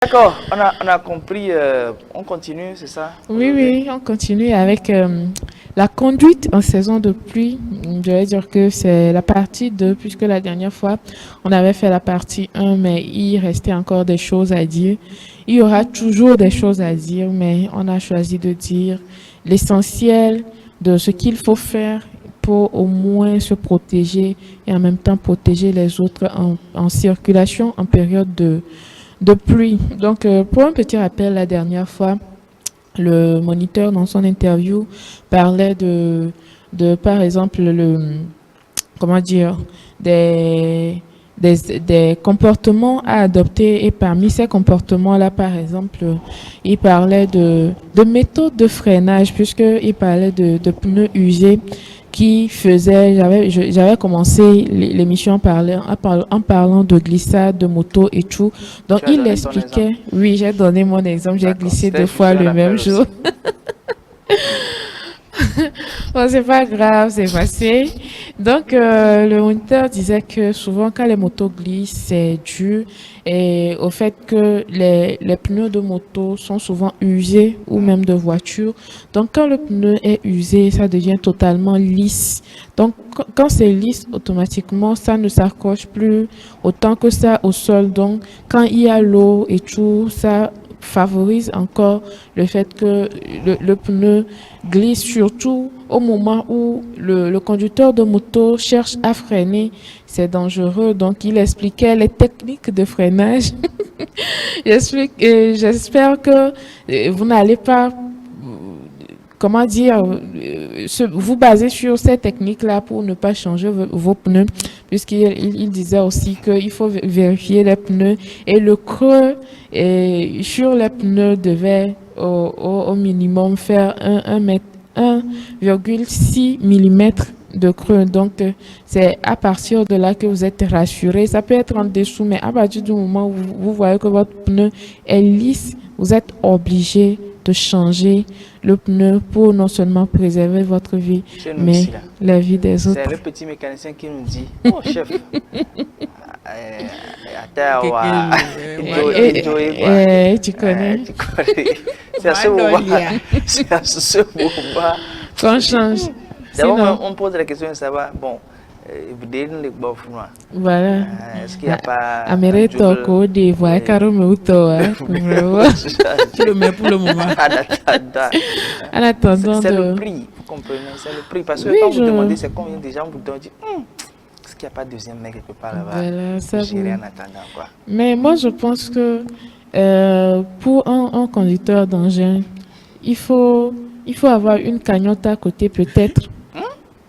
D'accord, on a compris, on continue, c'est ça? Oui, on continue avec la conduite en saison de pluie. Je vais dire que c'est la partie 2, puisque la dernière fois, on avait fait la partie 1, mais il restait encore des choses à dire. Il y aura toujours des choses à dire, mais on a choisi de dire l'essentiel de ce qu'il faut faire pour au moins se protéger et en même temps protéger les autres en circulation en période de pluie. Donc, pour un petit rappel, la dernière fois, le moniteur, dans son interview, parlait par exemple, comment dire, des, des comportements à adopter. Et parmi ces comportements-là, par exemple, il parlait de méthodes de freinage, puisqu'il parlait de pneus usés qui faisait, j'avais commencé l'émission en parlant de glissade, de moto et tout. Donc, il expliquait, oui, j'ai donné mon exemple, j'ai glissé 2 fois le même jour. Bon, c'est pas grave, c'est passé. Donc, le moniteur disait que souvent, quand les motos glissent, c'est dû au fait que les pneus de moto sont souvent usés ou même de voiture. Donc, quand le pneu est usé, ça devient totalement lisse. Donc, quand c'est lisse, automatiquement, ça ne s'accroche plus autant que ça au sol. Donc, quand il y a l'eau et tout, ça favorise encore le fait que le pneu glisse, surtout au moment où le conducteur de moto cherche à freiner. C'est dangereux. Donc, il expliquait les techniques de freinage. J'espère que vous n'allez pas, comment dire, vous baser sur ces techniques-là pour ne pas changer vos pneus, puisqu'il disait aussi qu'il faut vérifier les pneus et le creux sur les pneus devait au minimum faire 1,6 mm de creux. Donc, c'est à partir de là que vous êtes rassuré. Ça peut être en dessous, mais à partir du moment où vous voyez que votre pneu est lisse, vous êtes obligé de changer le pneu pour non seulement préserver votre vie, mais la vie des autres. C'est le petit mécanicien qui nous dit, oh chef, tu connais. C'est à ce moment qu'on change. D'abord, on pose la question de savoir, bon, voilà. Est-ce qu'il n'y a pas... Améretoko, des voix, Karomeuto, tu le mets pour le moment. En attendant. C'est le prix, vous comprenez, c'est le prix. Parce que quand vous demandez c'est combien de gens, vous dites, est-ce qu'il n'y a pas de deuxième mec quelque part là-bas? Voilà, ça vous... en attendant, quoi. Mais moi, je pense que pour un conducteur d'engin, il faut avoir une cagnotte à côté peut-être.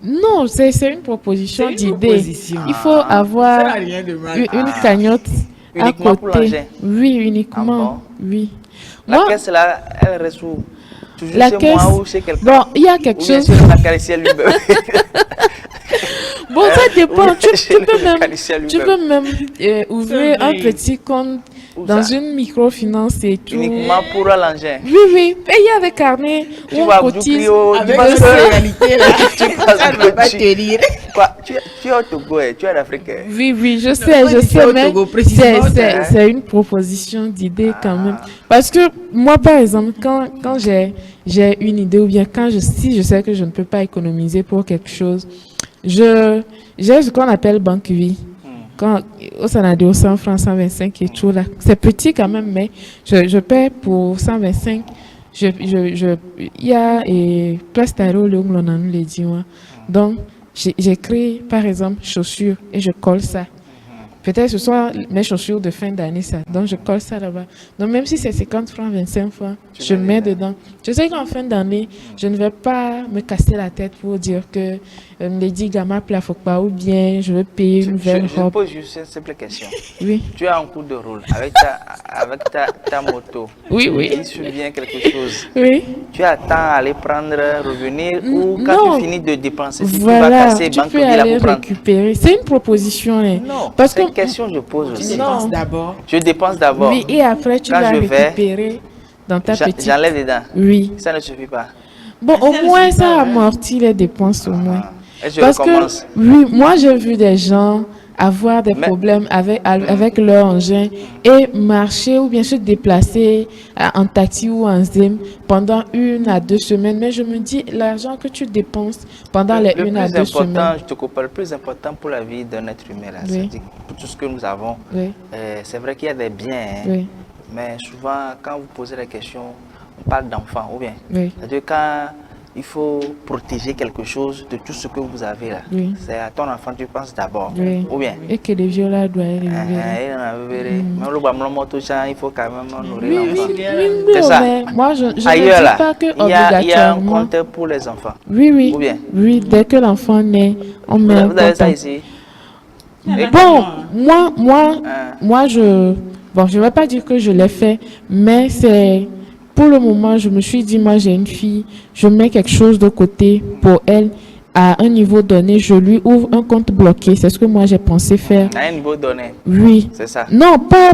Non, c'est une proposition d'idée. Il faut avoir une cagnotte à côté. Pour l'engin? Oui, uniquement. Oui. La caisse là, elle reste où? Toujours la chez caisse, moi ou chez quelqu'un? bon, il y a quelque chose. Bon, ça dépend. Tu peux même ouvrir un petit compte dans une microfinance et tout. Uniquement pour l'engin. Oui. Et il y a des carnets où on cotise avec la réalité là. Ça ne va pas te lire. Quoi? Tu es au Togo, tu es en Afrique. Oui, je sais, mais c'est une proposition d'idée quand même. Parce que moi, par exemple, quand j'ai une idée ou bien si je sais que je ne peux pas économiser pour quelque chose, j'ai ce qu'on appelle banque vie. Quand au Sanadio 100 francs, 125 et tout là, c'est petit quand même, mais je paie pour 125. Il y a place Taro le les dit. Donc j'écris par exemple chaussures et je colle ça. Peut-être ce sont mes chaussures de fin d'année, ça. Donc, je colle ça là-bas. Donc, même si c'est 50 francs, 25 francs, je mets dedans. Je sais qu'en fin d'année, je ne vais pas me casser la tête pour dire que Lady Gamma plafonne pas ou bien je vais payer une nouvelle robe. Je pose juste une simple question. Oui. Tu as un coup de rôle avec ta moto. Oui. Il survient quelque chose. Oui. Tu attends à aller prendre, revenir ou quand tu finis de dépenser, si voilà, tu vas casser tu banque peux aller récupérer. C'est une proposition. Non, parce que question je pose aussi. Je dépense d'abord. Oui, et après tu vas récupérer dans ta petite. J'enlève dedans. Oui. Ça ne suffit pas. Bon, au moins ça amortit les dépenses au moins. Et je Parce que, recommence. oui, moi, j'ai vu des gens avoir des Mais- problèmes avec leur engin et marcher ou bien se déplacer en taxi ou en zim pendant 1 à 2 semaines. Mais je me dis, l'argent que tu dépenses pendant les Le 1 à 2 plus important, semaines. je te coupe, le plus important pour la vie d'un être humain, là, Oui. c'est-à-dire pour tout ce que nous avons, Oui, c'est vrai qu'il y a des biens, hein, oui, mais souvent, quand vous posez la question, on parle d'enfants, ou bien, oui, c'est-à-dire quand il faut protéger quelque chose de tout ce que vous avez là, Oui. c'est à ton enfant que tu penses d'abord, oui. ou bien. Et que les violats doivent arriver. Il en a vu, même le bambou moto, il faut quand même nourrir Oui, oui, l'enfant. oui, C'est oui, ça. mais moi, je ne Ailleurs dis là, pas que il y a un obligatoirement. compte pour les enfants. Oui, oui, Ou bien. oui, dès que l'enfant naît, on met un Vous avez ça compte. ici? Bon, Hein. moi, je ne vais pas dire que je l'ai fait, mais c'est, pour le moment, je me suis dit, moi, j'ai une fille, je mets quelque chose de côté pour elle, à un niveau donné, je lui ouvre un compte bloqué. C'est ce que moi, j'ai pensé faire. À un niveau donné. Oui. C'est ça. Non, pas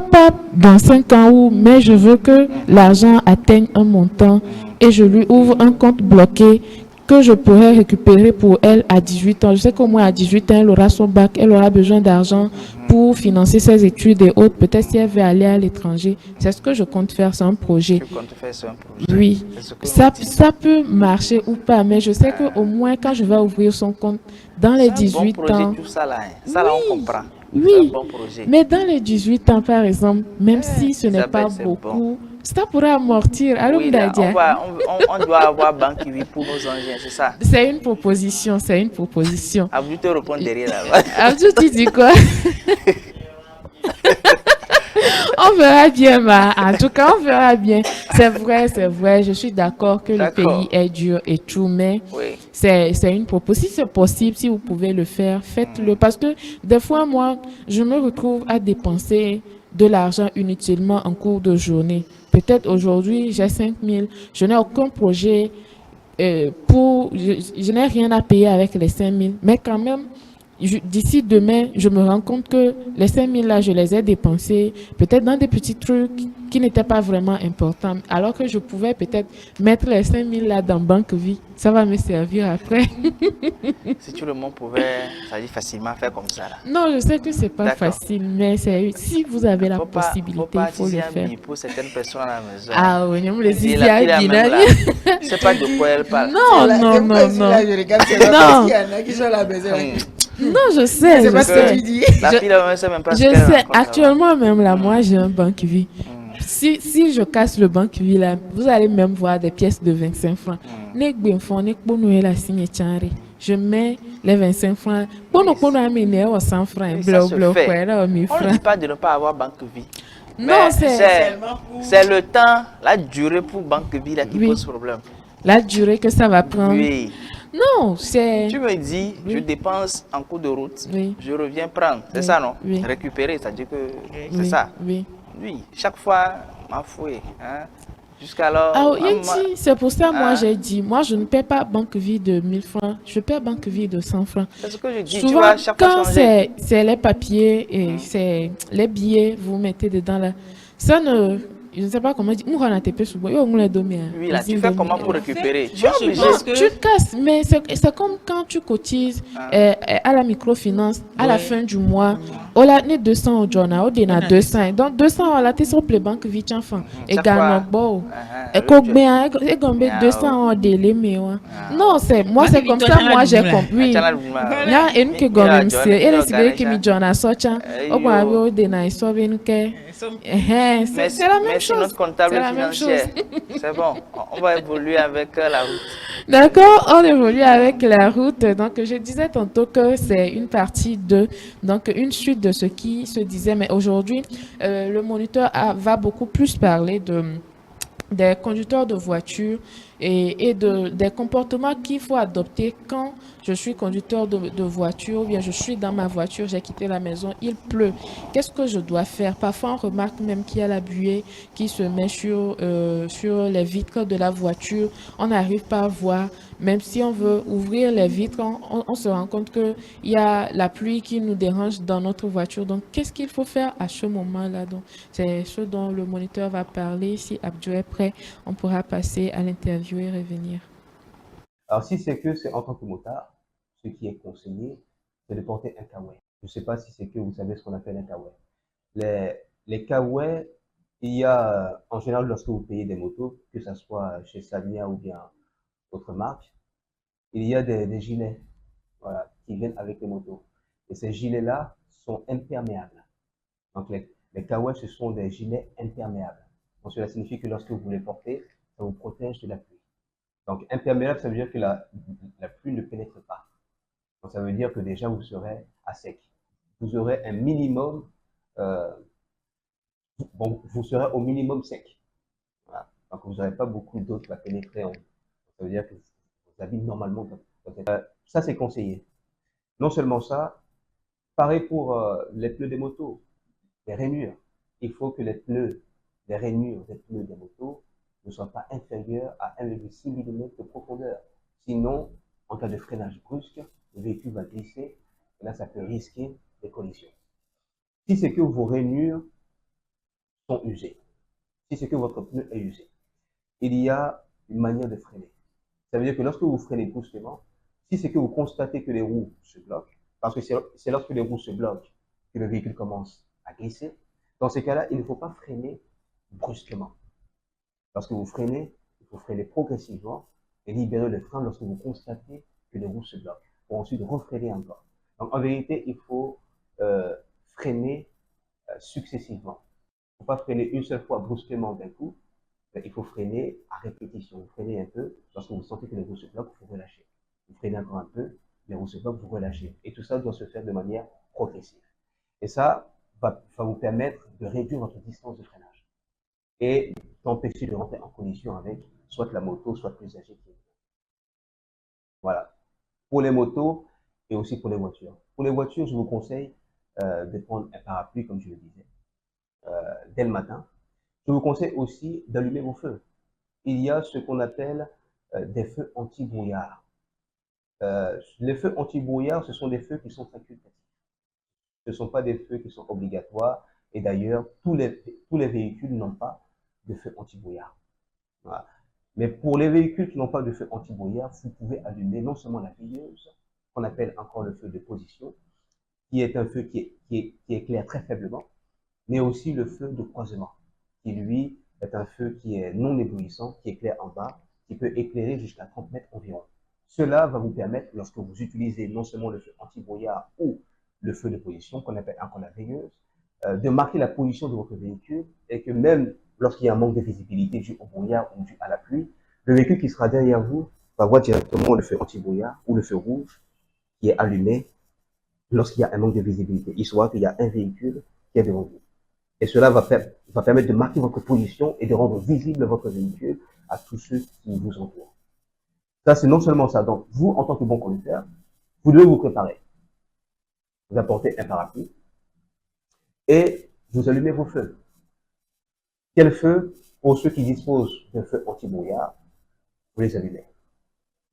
dans 5 ans, mais je veux que l'argent atteigne un montant et je lui ouvre un compte bloqué que je pourrais récupérer pour elle à 18 ans. Je sais qu'au moins à 18 ans, elle aura son bac, elle aura besoin d'argent pour financer ses études et autres. Peut-être si elle veut aller à l'étranger. C'est ce que je compte faire, c'est un projet. Tu comptes faire sur un projet. Oui, C'est ce que ça, nous disons. ça peut marcher ou pas, mais je sais qu'au moins quand je vais ouvrir son compte dans les C'est un bon 18 projet, ans, tout ça là. Hein. Ça là, on comprend. C'est un oui, bon projet. mais dans les 18 ans, par exemple, même si ce n'est pas Isabelle, c'est beaucoup, ça pourrait amortir. Allô, Oui, là, Mdadia? on doit avoir banque vie pour nos engins, c'est ça. C'est une proposition, c'est une proposition. Abdou te répond derrière là. Abdou, tu dis quoi? On verra bien, en tout cas, on verra bien. C'est vrai, je suis d'accord que le D'accord. pays est dur et tout, mais Oui. c'est une proposition. Si c'est possible, si vous pouvez le faire, faites-le. Parce que des fois, moi, je me retrouve à dépenser de l'argent inutilement en cours de journée. Peut-être aujourd'hui, j'ai 5 000, je n'ai aucun projet je n'ai rien à payer avec les 5 000, mais quand même, d'ici demain, je me rends compte que les 5 000 là, je les ai dépensés peut-être dans des petits trucs qui n'étaient pas vraiment importants, alors que je pouvais peut-être mettre les 5 000 là dans Banque Vie. Ça va me servir après. Si tout le monde pouvait, ça dit facilement faire comme ça là. Non, je sais que c'est pas D'accord. facile, mais si vous avez la Faut possibilité, pas il faut le utiliser un faire. billet pour certaines personnes à la maison. Ah oui, on les Et la fille là dit. même là, c'est pas de quoi elle parle. Non, non, non, non. Là, je regarde, c'est là, Non. parce qu'il y en a qui sont à la maison. Non, je sais, C'est je pas ce sais. que tu dis. La Je- fille là même sait même pas ce Je qu'elle sais, raconte là-bas. actuellement même là, moi j'ai un banque vie. Si je casse le banque vie là, vous allez même voir des pièces de 25 francs. Nek benfon, nek bono la signe tchanri. Je mets les 25 francs. Bono kono amene au 100 francs. Oui, ça Blo se blo fait. quoi là, 1000 On ne dit francs. pas de ne pas avoir banque vie. Non, Mais c'est le temps, la durée pour banque vie là qui Oui. pose problème. La durée que ça va prendre. Oui. Non, c'est. Tu me dis, je Oui. dépense en cours de route, Oui. je reviens prendre. C'est Oui. ça, non? Oui. Récupérer, ça dit que c'est Oui, ça. oui. Oui, chaque fois, ma fouille. Hein? Jusqu'alors, Ah, maman- c'est pour ça, moi, Hein? j'ai dit, moi, je ne paie pas banque vie de 1000 francs, je paie banque vie de 100 francs. c'est ce que je dis. Tu Souvent, vas chaque fois quand changer. c'est les papiers et c'est les billets, vous mettez dedans là, ça ne, je ne sais pas comment dire, nous, on a TP sous bois, on l'a donné. Oui, là, tu fais comment pour récupérer? Tu es moi, je obligé. pense Non, tu casses, mais c'est comme quand tu cotises à la microfinance à la fin du mois. On a 200 au journal, on a 200. Donc 200, on a été sur les banques vite enfant. Et Chaque gagnant fois. bon. Uh-huh. Et combien, et combien Ah, 200 en délai, mais ouais. Non, c'est moi, Moi, c'est c'est comme Victor ça, moi, j'ai Chanal compris. Channel Bima. Nya en ke gomem se ele sigere ke mi jona socha Ayo. o gwa bi o de na iso bi nke c'est la même Merci chose. notre comptable C'est la même financier. chose. C'est bon, on va évoluer avec la route. D'accord, on évolue avec la route. Donc, je disais tantôt que c'est une partie de, donc une suite de ce qui se disait, mais aujourd'hui, le moniteur va beaucoup plus parler des conducteurs de voitures et des comportements qu'il faut adopter quand je suis conducteur de voiture ou bien je suis dans ma voiture, j'ai quitté la maison, il pleut. Qu'est-ce que je dois faire? Parfois, on remarque même qu'il y a la buée qui se met sur les vitres de la voiture. On n'arrive pas à voir. Même si on veut ouvrir les vitres, on se rend compte qu'il y a la pluie qui nous dérange dans notre voiture. Donc, qu'est-ce qu'il faut faire à ce moment-là? Donc, c'est ce dont le moniteur va parler. Si Abdou est prêt, on pourra passer à l'interview et revenir. Alors, si c'est que c'est en tant que motard, ce qui est conseillé, c'est de porter un kawaii. Je ne sais pas si c'est que vous savez ce qu'on appelle un kawaii. Les kawaii, il y a, en général, lorsque vous payez des motos, que ce soit chez Sagna ou bien autre marque, il y a des gilets, voilà, qui viennent avec les motos. Et ces gilets-là sont imperméables. Donc, les kawaii, ce sont des gilets imperméables. Donc, cela signifie que lorsque vous les portez, ça vous protège de la pluie. Donc, imperméable, ça veut dire que la pluie ne pénètre pas. Donc, ça veut dire que déjà, vous serez à sec. Vous aurez un minimum, bon, vous serez au minimum sec. Voilà. Donc, vous n'aurez pas beaucoup d'eau qui va pénétrer en vous. Ça veut dire que vos habits, normalement, doivent être... ça, c'est conseillé. Non seulement ça, pareil pour les pneus des motos, les rainures. Il faut que les rainures des pneus des motos ne soient pas inférieures à 1,6 mm de profondeur. Sinon, en cas de freinage brusque, le véhicule va glisser et là, ça peut risquer des collisions. Si c'est que vos rainures sont usées, si c'est que votre pneu est usé, il y a une manière de freiner. Ça veut dire que lorsque vous freinez brusquement, si c'est que vous constatez que les roues se bloquent, parce que c'est lorsque les roues se bloquent que le véhicule commence à glisser, dans ces cas-là, il ne faut pas freiner brusquement. Lorsque vous freinez, il faut freiner progressivement et libérer le frein lorsque vous constatez que les roues se bloquent, pour ensuite refreiner encore. Donc en vérité, il faut freiner successivement. Il ne faut pas freiner une seule fois brusquement d'un coup, mais il faut freiner à répétition. Vous freinez un peu, lorsque vous sentez que les roues se bloquent, vous relâchez. Vous freinez encore un peu, les roues se bloquent, vous relâchez. Et tout ça doit se faire de manière progressive. Et ça va vous permettre de réduire votre distance de freinage et d'empêcher de rentrer en collision avec soit la moto, soit l'usager qui est. Voilà. Pour les motos et aussi pour les voitures. Pour les voitures, je vous conseille de prendre un parapluie, comme je le disais, dès le matin. Je vous conseille aussi d'allumer vos feux. Il y a ce qu'on appelle des feux anti-brouillard. Les feux anti-brouillard, ce sont des feux qui sont facultatifs. Ce ne sont pas des feux qui sont obligatoires. Et d'ailleurs, tous les véhicules n'ont pas de feu anti-brouillard. Voilà. Mais pour les véhicules qui n'ont pas de feu anti-brouillard, vous pouvez allumer non seulement la veilleuse, qu'on appelle encore le feu de position, qui est un feu qui éclaire très faiblement, mais aussi le feu de croisement, qui lui est un feu qui est non éblouissant, qui éclaire en bas, qui peut éclairer jusqu'à 30 mètres environ. Cela va vous permettre, lorsque vous utilisez non seulement le feu anti-brouillard ou le feu de position, qu'on appelle encore la veilleuse, de marquer la position de votre véhicule et que même lorsqu'il y a un manque de visibilité dû au brouillard ou dû à la pluie, le véhicule qui sera derrière vous va voir directement le feu anti-brouillard ou le feu rouge qui est allumé lorsqu'il y a un manque de visibilité. Il saura qu'il y a un véhicule qui est devant vous. Et cela va permettre de marquer votre position et de rendre visible votre véhicule à tous ceux qui vous entourent. Ça, c'est non seulement ça. Donc, vous, en tant que bon conducteur, vous devez vous préparer. Vous apportez un parapluie et vous allumez vos feux. Quel feu? Pour ceux qui disposent de feux anti-brouillard, vous les allumez.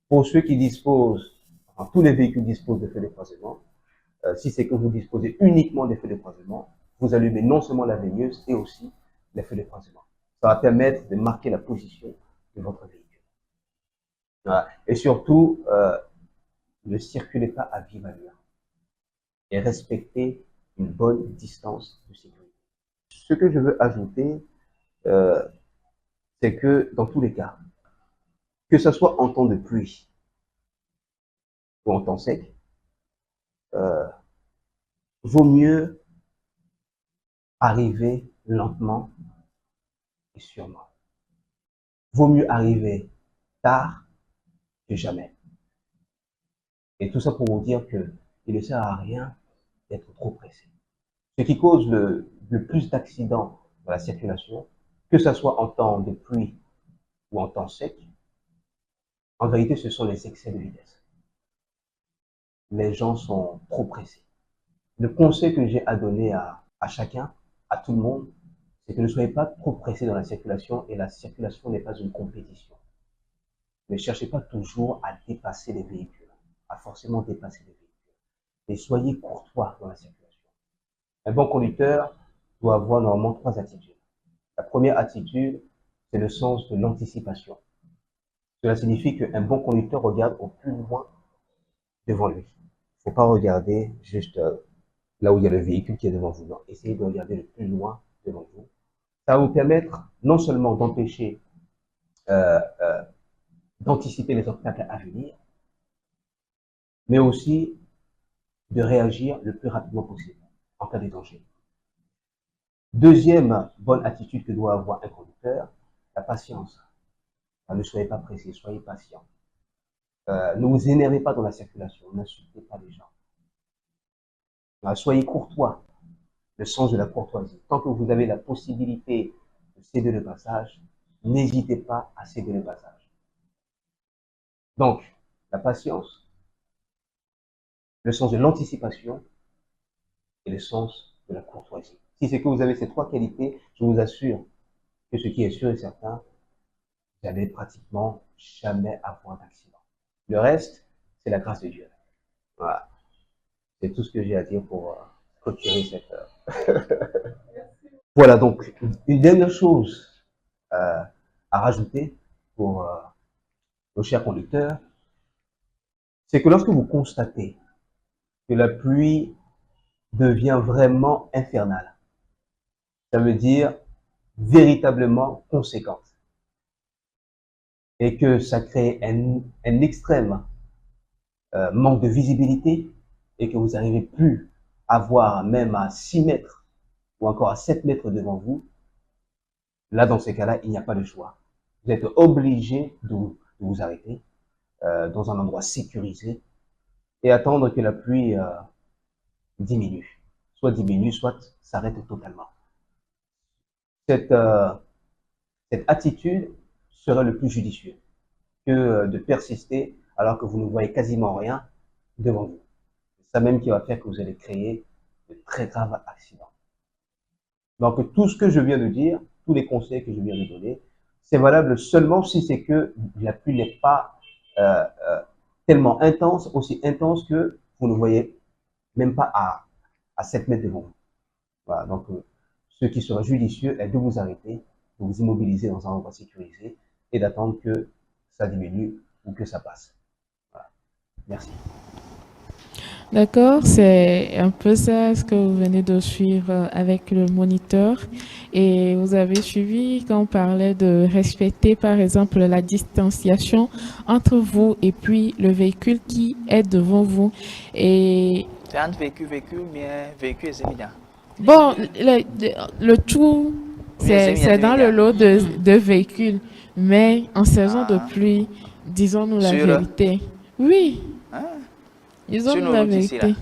Pour ceux qui disposent, enfin, tous les véhicules disposent de feux de croisement. Si c'est que vous disposez uniquement des feux de croisement, vous allumez non seulement la veilleuse et aussi les feux de croisement. Ça va permettre de marquer la position de votre véhicule. Voilà. Et surtout, ne circulez pas à vive allure et respectez une bonne distance de sécurité. Ce que je veux ajouter, c'est que dans tous les cas, que ce soit en temps de pluie ou en temps sec, vaut mieux arriver lentement et sûrement. Vaut mieux arriver tard que jamais. Et tout ça pour vous dire que il ne sert à rien d'être trop pressé. Ce qui cause le plus d'accidents dans la circulation, que ce soit en temps de pluie ou en temps sec, en vérité, ce sont les excès de vitesse. Les gens sont trop pressés. Le conseil que j'ai à donner à chacun, à tout le monde, c'est que ne soyez pas trop pressé dans la circulation, et la circulation n'est pas une compétition. Ne cherchez pas toujours à dépasser les véhicules, à forcément dépasser les véhicules. Mais soyez courtois dans la circulation. Un bon conducteur doit avoir normalement 3 attitudes. La première attitude, c'est le sens de l'anticipation. Cela signifie qu'un bon conducteur regarde au plus loin devant lui. Il ne faut pas regarder juste là où il y a le véhicule qui est devant vous. Non, essayez de regarder le plus loin devant vous. Ça va vous permettre non seulement d'empêcher, d'anticiper les obstacles à venir, mais aussi de réagir le plus rapidement possible en cas de danger. Deuxième bonne attitude que doit avoir un conducteur, la patience. Ne soyez pas pressé, soyez patient. Ne vous énervez pas dans la circulation, n'insultez pas les gens. Soyez courtois, le sens de la courtoisie. Tant que vous avez la possibilité de céder le passage, n'hésitez pas à céder le passage. Donc, la patience, le sens de l'anticipation et le sens de la courtoisie. Si c'est que vous avez ces trois qualités, je vous assure que ce qui est sûr et certain, vous n'allez pratiquement jamais avoir d'accident. Le reste, c'est la grâce de Dieu. Voilà. C'est tout ce que j'ai à dire pour clôturer cette heure. Voilà, donc, une dernière chose à rajouter pour nos chers conducteurs, c'est que lorsque vous constatez que la pluie devient vraiment infernale, ça veut dire véritablement conséquente, et que ça crée un extrême manque de visibilité, et que vous n'arrivez plus à voir même à 6 mètres ou encore à 7 mètres devant vous, là, dans ces cas-là, il n'y a pas de choix. Vous êtes obligé de vous arrêter dans un endroit sécurisé et attendre que la pluie diminue. Soit diminue, soit s'arrête totalement. Cette attitude serait le plus judicieux que de persister alors que vous ne voyez quasiment rien devant vous. C'est ça même qui va faire que vous allez créer de très graves accidents. Donc tout ce que je viens de dire, tous les conseils que je viens de donner, c'est valable seulement si c'est que la pluie n'est pas tellement intense, aussi intense que vous ne voyez même pas à 7 mètres devant vous. Voilà, donc ce qui sera judicieux est de vous arrêter, de vous immobiliser dans un endroit sécurisé et d'attendre que ça diminue ou que ça passe. Voilà. Merci. D'accord, c'est un peu ça ce que vous venez de suivre avec le moniteur. Et vous avez suivi quand on parlait de respecter, par exemple, la distanciation entre vous et puis le véhicule qui est devant vous. Et C'est un véhicule, mais véhicule est évident. bon, le tout, c'est dans le lot de véhicules. Mais en saison de pluie, disons-nous la Sur- vérité. Oui, Hein? disons-nous la nos routes ici, là. vérité.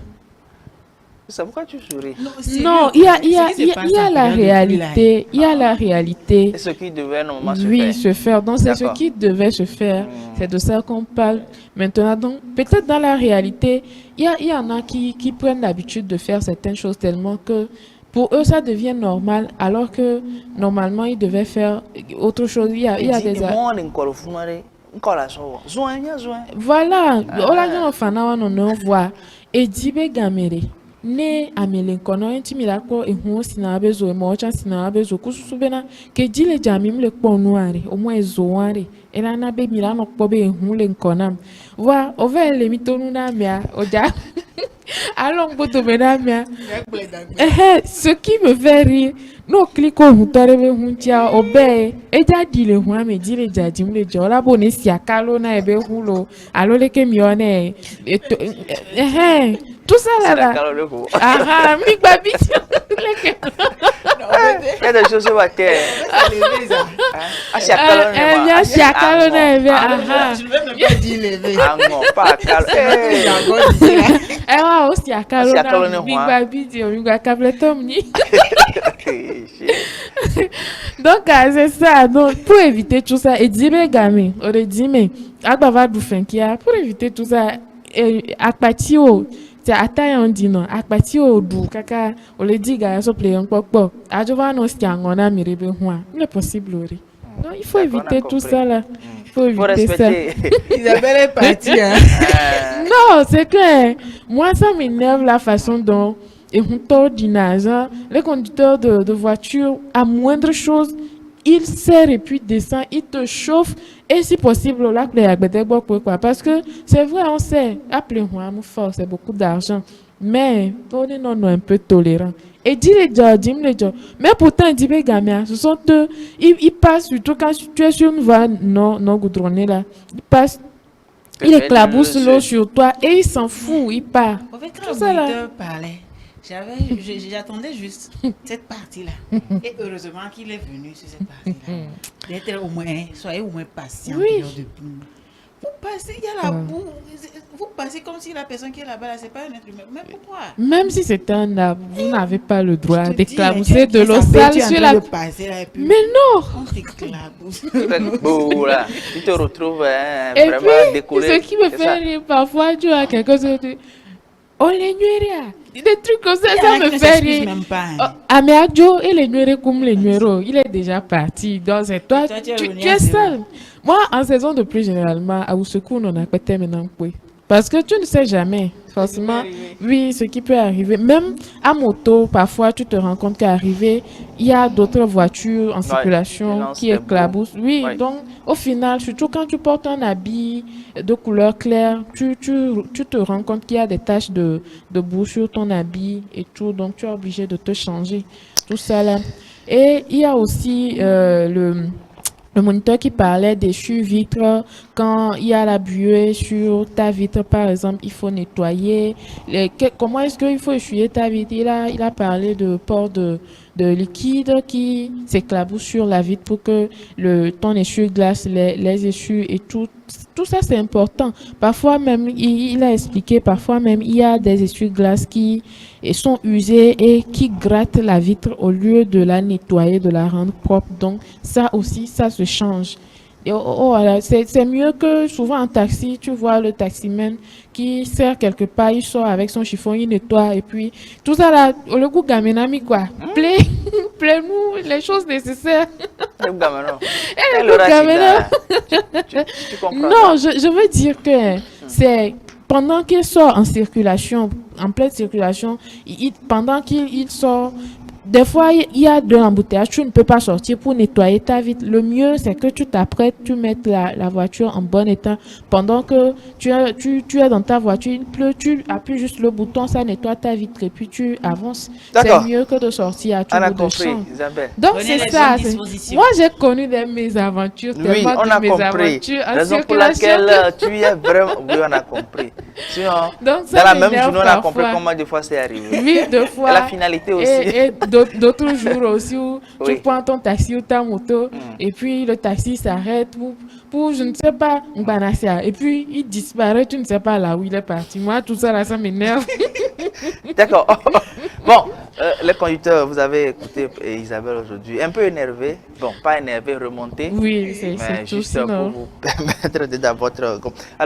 C'est pourquoi tu souris. Non, il y a la réalité. Il y a la réalité. C'est ce qui devait normalement se Oui, faire. se faire. Donc, c'est ce D'accord. qui devait se faire. C'est de ça qu'on parle maintenant. Donc, peut-être dans la réalité, il y en a qui prennent l'habitude de faire certaines choses tellement que pour eux, ça devient normal, alors que normalement, ils devaient faire autre chose. Il y a des... Voilà, on fana on voit et dibe gamere ne amele kono enti milako ehun sina bezo e mo chan sina bezo kususu bena ke jile jamim le ponu are o mo ezo are ela na be mira no kpo be ehun le konam wa o ve le mitonu na mia oja allons boto bena mia ce qui me fait rire no kliko hun tore be hun tia obe e ja dile hun ame jile jajim le jola boni si akalo na ebe hun lo alo le ke mione tout ça là ah mi babi Il y a des choses à terre. Je ne vais même pas dire lever. Ah non, pas à calo. Eh wa aussi akalo na mi babi di o mi gba kabletom ni. Donc c'est ça, donc pour éviter tout ça et dire gamin on dit mais agbava du fenkia pour éviter tout ça akpati o ti ataye on dit non akpati o du kaka o le dit ga so play on popo ajova no sti angona mirebe ho a il est possible ori. Non, il faut éviter tout ça là. Il faut éviter ça. Isabelle est partie hein. Non, c'est que moi ça m'énerve la façon dont et les conducteurs de voiture à moindre chose il serre et puis descend, il te chauffe. Et si possible, là, quoi. Parce que c'est vrai, on sait, appelez-moi, fort, c'est beaucoup d'argent. Mais, on est non, un peu tolérant. Et dis les gens, dis les gens. Mais pourtant, dis les gamins, ce sont eux, ils passent, surtout quand tu es sur une voie non goudronnée là, ils passent, il éclabousse l'eau sur toi et il s'en fout, il part. En fait, Tout quand ça, le là. moniteur parlait, j'attendais juste cette partie-là. Et heureusement qu'il est venu sur cette partie-là. D'être au moins, soyez au moins patient. Oui. Vous passez, il y a la boue. Vous passez comme si la personne qui est là-bas, là, c'est pas un être humain. Mais pourquoi? Même si c'est un arbre, vous n'avez pas le droit Je te dis, d'éclabousser tu de es l'eau en sale train sur de la... passer là, et puis Mais non! on t'éclabousse. Voilà. Tu te retrouves Et vraiment puis, décollé. ce qui me C'est fait ça. rire parfois, tu as quelque chose de... Oh, les nueria! Des trucs comme ça, Il y en ça a me qui ne fait s'excusent rire. même pas. Oh, Améadjo et les nuérés comme les nuéros, il est déjà parti. Donc, c'est toi, Et toi, tu es revenu tu à es zéro. seul. Moi, en saison de pluie, généralement, à Ousekou, on a pété maintenant. Parce que tu ne sais jamais, forcément. Oui, ce qui peut arriver. Même à moto, parfois, tu te rends compte qu'arrivé, il y a d'autres voitures en circulation lance qui des éclaboussent. Oui, Ouais. donc, au final, surtout quand tu portes un habit de couleur claire, tu te rends compte qu'il y a des taches de boue sur ton habit et tout. Donc, tu es obligé de te changer. Tout ça là. Et il y a aussi le moniteur qui parlait d'essuie-vitres, quand il y a la buée sur ta vitre, par exemple, il faut nettoyer. Comment est-ce qu'il faut essuyer ta vitre? Il a parlé de port de liquide qui s'éclabousse sur la vitre pour que ton essuie-glace les essuie et tout. Tout ça, c'est important. Parfois même, il a expliqué, parfois même, il y a des essuie-glaces qui sont usés et qui grattent la vitre au lieu de la nettoyer, de la rendre propre. Donc, ça aussi, ça se change. Et voilà, c'est mieux que souvent en taxi, tu vois le taximan qui sert quelque part, il sort avec son chiffon, il nettoie et puis tout ça là, le goût gamenami quoi. Plaît-nous les choses nécessaires. Le gamin, non. Et Elle le aura gamin, tu comprends non, ça? je veux dire que c'est pendant qu'il sort en circulation, en pleine circulation, pendant qu'il sort, des fois, il y a de l'embouteillage, tu ne peux pas sortir pour nettoyer ta vitre. Le mieux, c'est que tu t'apprêtes, tu mettes la voiture en bon état. Pendant que tu es dans ta voiture, il pleut, tu appuies juste le bouton, ça nettoie ta vitre et puis tu avances. C'est D'accord. mieux que de sortir à tout On a bout de compris, champ. Isabelle. Donc, Prenez c'est les ça. bonnes c'est- dispositions. Moi, j'ai connu des mésaventures, Oui, tellement on de a compris. mésaventures en Raison pour circulation. laquelle tu es vraiment... Oui, on a compris. Sinon, Donc, ça dans la même m'énerve journée, on a compris parfois. comment des fois c'est arrivé. Oui, deux fois. Et la finalité aussi. Et d'autres jours aussi où Oui. tu prends ton taxi ou ta moto et puis le taxi s'arrête pour je ne sais pas, Mbanasia. Et puis il disparaît, tu ne sais pas là où il est parti. Moi, tout ça là, ça m'énerve. D'accord. Bon, les conducteurs, vous avez écouté Isabelle aujourd'hui. Un peu énervé. Bon, pas énervé, remonté. Oui, c'est Mais tout juste pour sinon. vous permettre de dans votre...